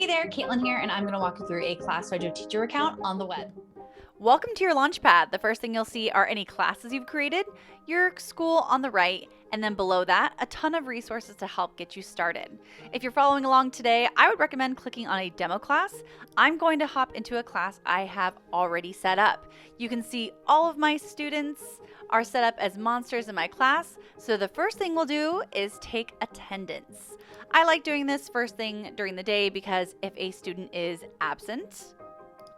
Hey there, Caitlin here, and I'm going to walk you through a ClassDojo teacher account on the web. Welcome to your Launchpad. The first thing you'll see are any classes you've created, your school on the right, and then below that, a ton of resources to help get you started. If you're following along today, I would recommend clicking on a demo class. I'm going to hop into a class I have already set up. You can see all of my students are set up as monsters in my class, so the first thing we'll do is take attendance. I like doing this first thing during the day because if a student is absent,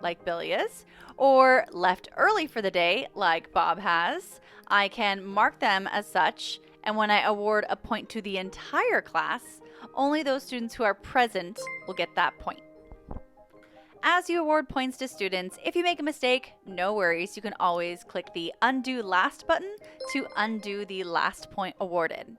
like Billy is, or left early for the day, like Bob has, I can mark them as such, and when I award a point to the entire class, only those students who are present will get that point. As you award points to students, if you make a mistake, no worries, you can always click the Undo Last button to undo the last point awarded.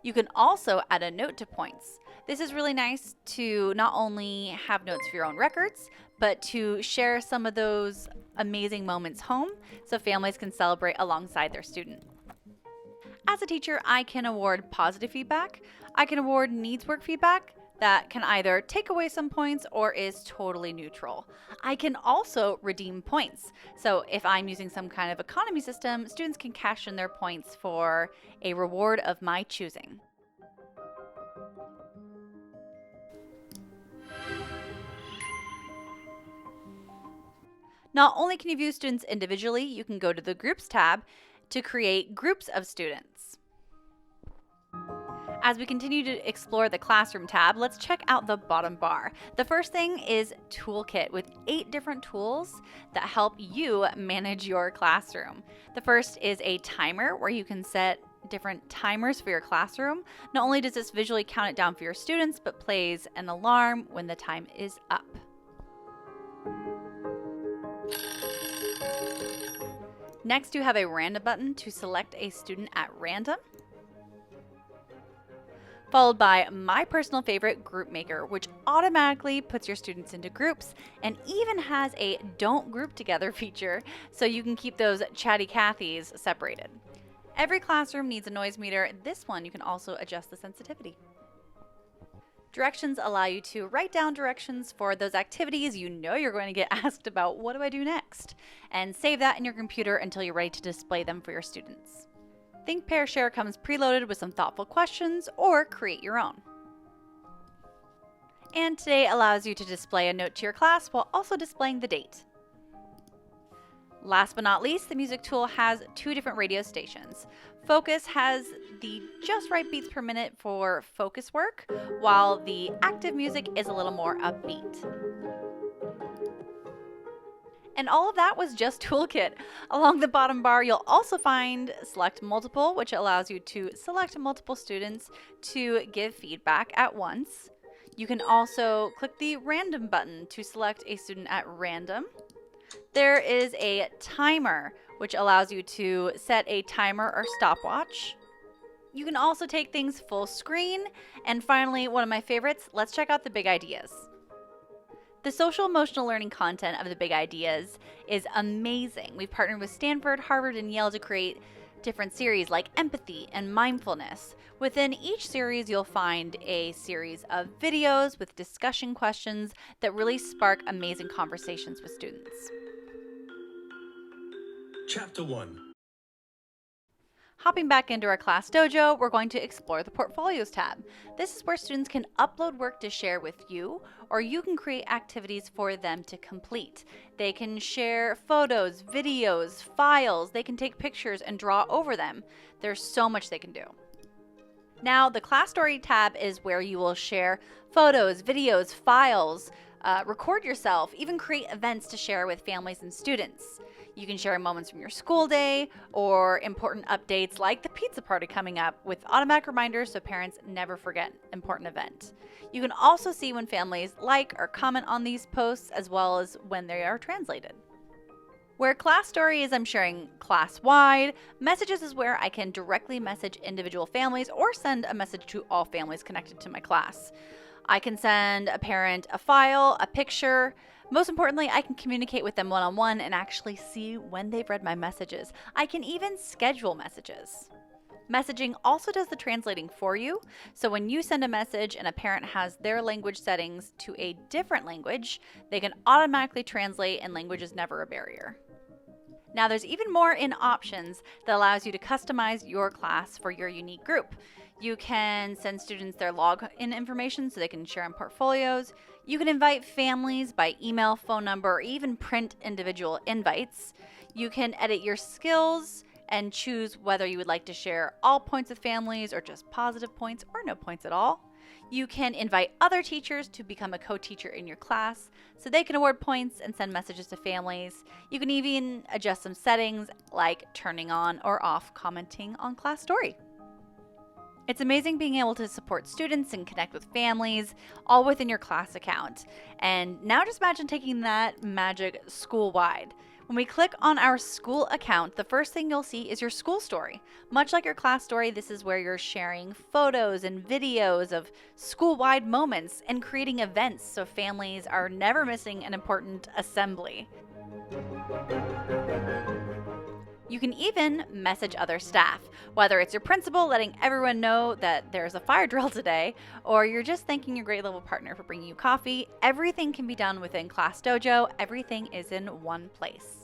You can also add a note to points. This is really nice to not only have notes for your own records, but to share some of those amazing moments home so families can celebrate alongside their student. As a teacher, I can award positive feedback. I can award needs work feedback that can either take away some points or is totally neutral. I can also redeem points. So if I'm using some kind of economy system, students can cash in their points for a reward of my choosing. Not only can you view students individually, you can go to the Groups tab to create groups of students. As we continue to explore the Classroom tab, let's check out the bottom bar. The first thing is Toolkit with 8 different tools that help you manage your classroom. The first is a timer where you can set different timers for your classroom. Not only does this visually count it down for your students, but plays an alarm when the time is up. Next, you have a random button to select a student at random, followed by my personal favorite, Group Maker, which automatically puts your students into groups and even has a don't group together feature so you can keep those chatty Cathys separated. Every classroom needs a noise meter. This one you can also adjust the sensitivity. Directions allow you to write down directions for those activities you know you're going to get asked about. What do I do next? And save that in your computer until you're ready to display them for your students. Think, Pair, Share comes preloaded with some thoughtful questions, or create your own. And today allows you to display a note to your class while also displaying the date. Last but not least, the music tool has 2 different radio stations. Focus has the just right beats per minute for focus work, while the active music is a little more upbeat. And all of that was just Toolkit. Along the bottom bar, you'll also find Select Multiple, which allows you to select multiple students to give feedback at once. You can also click the Random button to select a student at random. There is a timer, which allows you to set a timer or stopwatch. You can also take things full screen. And finally, one of my favorites, let's check out the big ideas. The social emotional learning content of the big ideas is amazing. We've partnered with Stanford, Harvard, and Yale to create different series like empathy and mindfulness. Within each series, you'll find a series of videos with discussion questions that really spark amazing conversations with students. Chapter 1. Hopping back into our ClassDojo, we're going to explore the Portfolios tab. This is where students can upload work to share with you, or you can create activities for them to complete. They can share photos, videos, files, they can take pictures and draw over them. There's so much they can do. Now, the Class Story tab is where you will share photos, videos, files, record yourself, even create events to share with families and students. You can share moments from your school day or important updates like the pizza party coming up with automatic reminders so parents never forget important event. You can also see when families like or comment on these posts as well as when they are translated. Where Class Story is, I'm sharing class-wide. Messages is where I can directly message individual families or send a message to all families connected to my class. I can send a parent a file, a picture. Most importantly, I can communicate with them one-on-one and actually see when they've read my messages. I can even schedule messages. Messaging also does the translating for you, so when you send a message and a parent has their language settings to a different language, they can automatically translate and language is never a barrier. Now there's even more in options that allows you to customize your class for your unique group. You can send students their login information so they can share in portfolios. You can invite families by email, phone number, or even print individual invites. You can edit your skills and choose whether you would like to share all points with families or just positive points or no points at all. You can invite other teachers to become a co-teacher in your class so they can award points and send messages to families. You can even adjust some settings like turning on or off commenting on class story. It's amazing being able to support students and connect with families all within your class account. And now just imagine taking that magic school-wide. When we click on our school account, the first thing you'll see is your school story. Much like your class story, this is where you're sharing photos and videos of school-wide moments and creating events so families are never missing an important assembly. You can even message other staff, whether it's your principal letting everyone know that there's a fire drill today, or you're just thanking your grade level partner for bringing you coffee. Everything can be done within ClassDojo. Everything is in one place.